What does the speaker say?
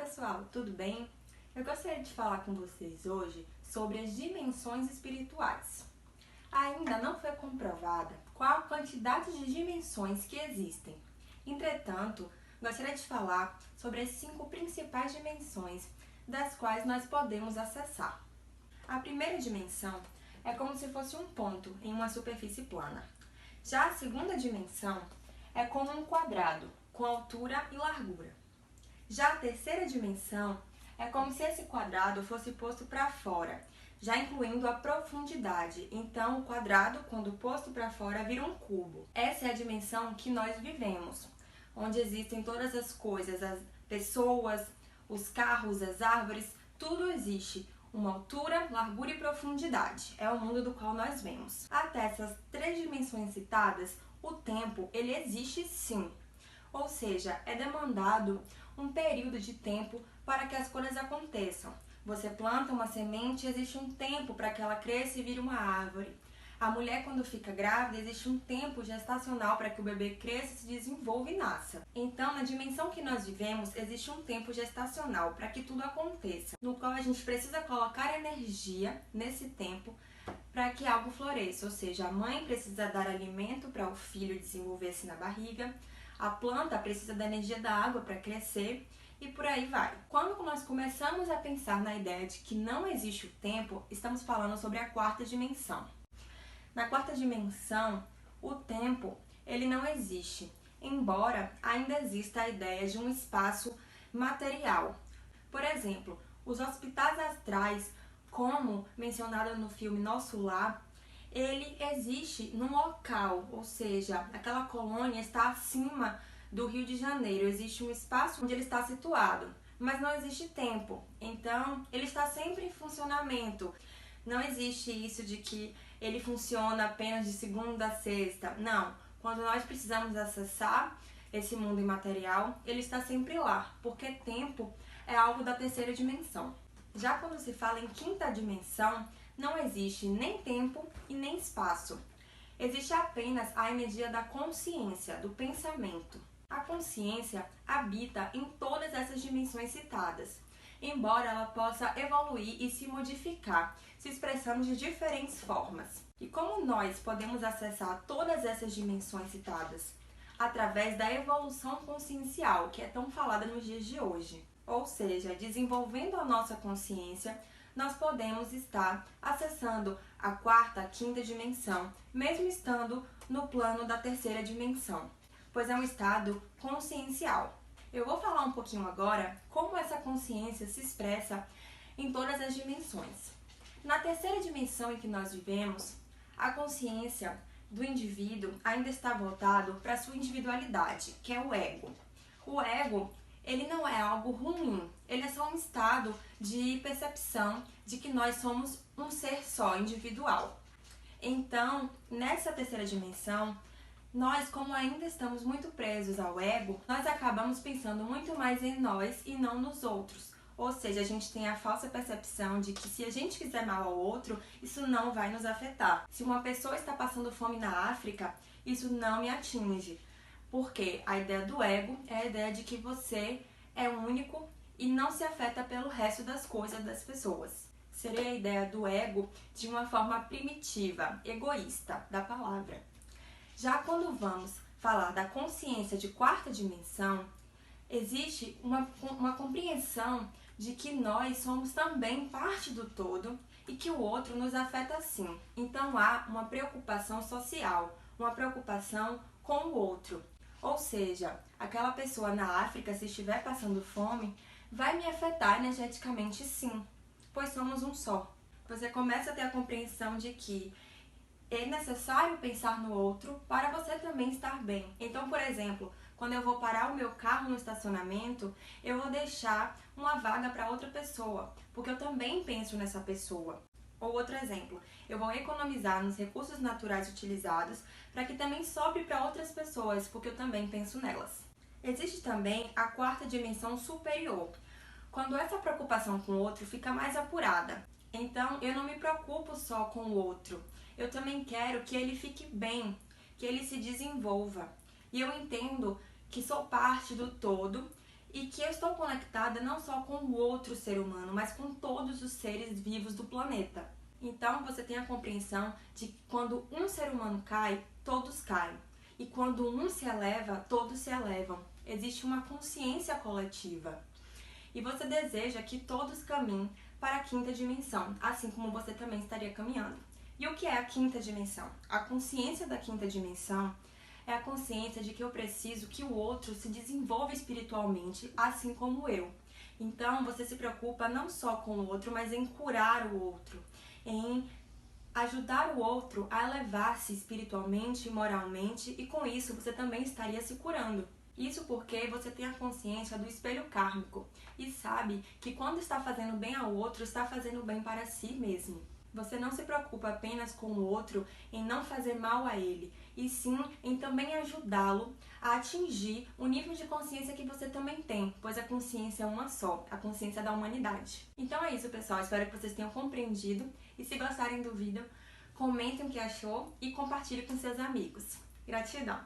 pessoal, tudo bem? Eu gostaria de falar com vocês hoje sobre as dimensões espirituais. Ainda não foi comprovada qual a quantidade de dimensões que existem. Entretanto, gostaria de falar sobre as 5 principais dimensões das quais nós podemos acessar. A primeira dimensão é como se fosse um ponto em uma superfície plana. Já a segunda dimensão é como um quadrado, com altura e largura. Já a terceira dimensão é como se esse quadrado fosse posto para fora, já incluindo a profundidade. Então, o quadrado, quando posto para fora, vira um cubo. Essa é a dimensão que nós vivemos, onde existem todas as coisas, as pessoas, os carros, as árvores, tudo existe. Uma altura, largura e profundidade. É o mundo do qual nós vemos. Até essas 3 dimensões citadas, o tempo, ele existe sim. Ou seja, é demandado um período de tempo para que as coisas aconteçam. Você planta uma semente, existe um tempo para que ela cresça e vire uma árvore. A mulher, quando fica grávida, existe um tempo gestacional para que o bebê cresça, se desenvolva e nasça. Então, na dimensão que nós vivemos, existe um tempo gestacional para que tudo aconteça, no qual a gente precisa colocar energia nesse tempo para que algo floresça. Ou seja, a mãe precisa dar alimento para o filho desenvolver-se na barriga, a planta precisa da energia da água para crescer e por aí vai. Quando nós começamos a pensar na ideia de que não existe o tempo, estamos falando sobre a 4ª dimensão. Na 4ª dimensão, o tempo ele não existe, embora ainda exista a ideia de um espaço material. Por exemplo, os hospitais astrais, como mencionado no filme Nosso Lar, ele existe num local, ou seja, aquela colônia está acima do Rio de Janeiro, existe um espaço onde ele está situado, mas não existe tempo, então ele está sempre em funcionamento. Não existe isso de que ele funciona apenas de segunda a sexta, não. Quando nós precisamos acessar esse mundo imaterial, ele está sempre lá, porque tempo é algo da 3ª dimensão. Já quando se fala em 5ª dimensão, não existe nem tempo e nem espaço. Existe apenas a energia da consciência, do pensamento. A consciência habita em todas essas dimensões citadas, embora ela possa evoluir e se modificar, se expressando de diferentes formas. E como nós podemos acessar todas essas dimensões citadas? Através da evolução consciencial, que é tão falada nos dias de hoje. Ou seja, desenvolvendo a nossa consciência, nós podemos estar acessando a 4ª, a 5ª dimensão, mesmo estando no plano da 3ª dimensão, pois é um estado consciencial. Eu vou falar um pouquinho agora como essa consciência se expressa em todas as dimensões. Na 3ª dimensão em que nós vivemos, a consciência do indivíduo ainda está voltado para a sua individualidade, que é o ego. O ego, ele não é algo ruim, ele é só um estado de percepção de que nós somos um ser só, individual. Então, nessa 3ª dimensão, nós, como ainda estamos muito presos ao ego, nós acabamos pensando muito mais em nós e não nos outros. Ou seja, a gente tem a falsa percepção de que se a gente fizer mal ao outro, isso não vai nos afetar. Se uma pessoa está passando fome na África, isso não me atinge. Porque a ideia do ego é a ideia de que você é único e não se afeta pelo resto das coisas das pessoas. Seria a ideia do ego de uma forma primitiva, egoísta da palavra. Já quando vamos falar da consciência de 4ª dimensão, existe uma compreensão de que nós somos também parte do todo e que o outro nos afeta sim. Então há uma preocupação social, uma preocupação com o outro. Ou seja, aquela pessoa na África, se estiver passando fome, vai me afetar energeticamente sim, pois somos um só. Você começa a ter a compreensão de que é necessário pensar no outro para você também estar bem. Então, por exemplo, quando eu vou parar o meu carro no estacionamento, eu vou deixar uma vaga para outra pessoa, porque eu também penso nessa pessoa. Ou outro exemplo, eu vou economizar nos recursos naturais utilizados para que também sobre para outras pessoas, porque eu também penso nelas. Existe também a 4ª dimensão superior, quando essa preocupação com o outro fica mais apurada. Então, eu não me preocupo só com o outro, eu também quero que ele fique bem, que ele se desenvolva. E eu entendo que sou parte do todo e que eu estou conectada não só com o outro ser humano, mas com todos os seres vivos do planeta. Então você tem a compreensão de que quando um ser humano cai, todos caem. E quando um se eleva, todos se elevam. Existe uma consciência coletiva. E você deseja que todos caminhem para a quinta dimensão, assim como você também estaria caminhando. E o que é a quinta dimensão? A consciência da quinta dimensão é a consciência de que eu preciso que o outro se desenvolva espiritualmente, assim como eu. Então, você se preocupa não só com o outro, mas em curar o outro, em ajudar o outro a elevar-se espiritualmente e moralmente, e com isso você também estaria se curando. Isso porque você tem a consciência do espelho kármico e sabe que quando está fazendo bem ao outro, está fazendo bem para si mesmo. Você não se preocupa apenas com o outro em não fazer mal a ele, e sim em também ajudá-lo a atingir o nível de consciência que você também tem, pois a consciência é uma só, a consciência da humanidade. Então é isso, pessoal. Espero que vocês tenham compreendido, e se gostarem do vídeo, comentem o que achou e compartilhe com seus amigos. Gratidão!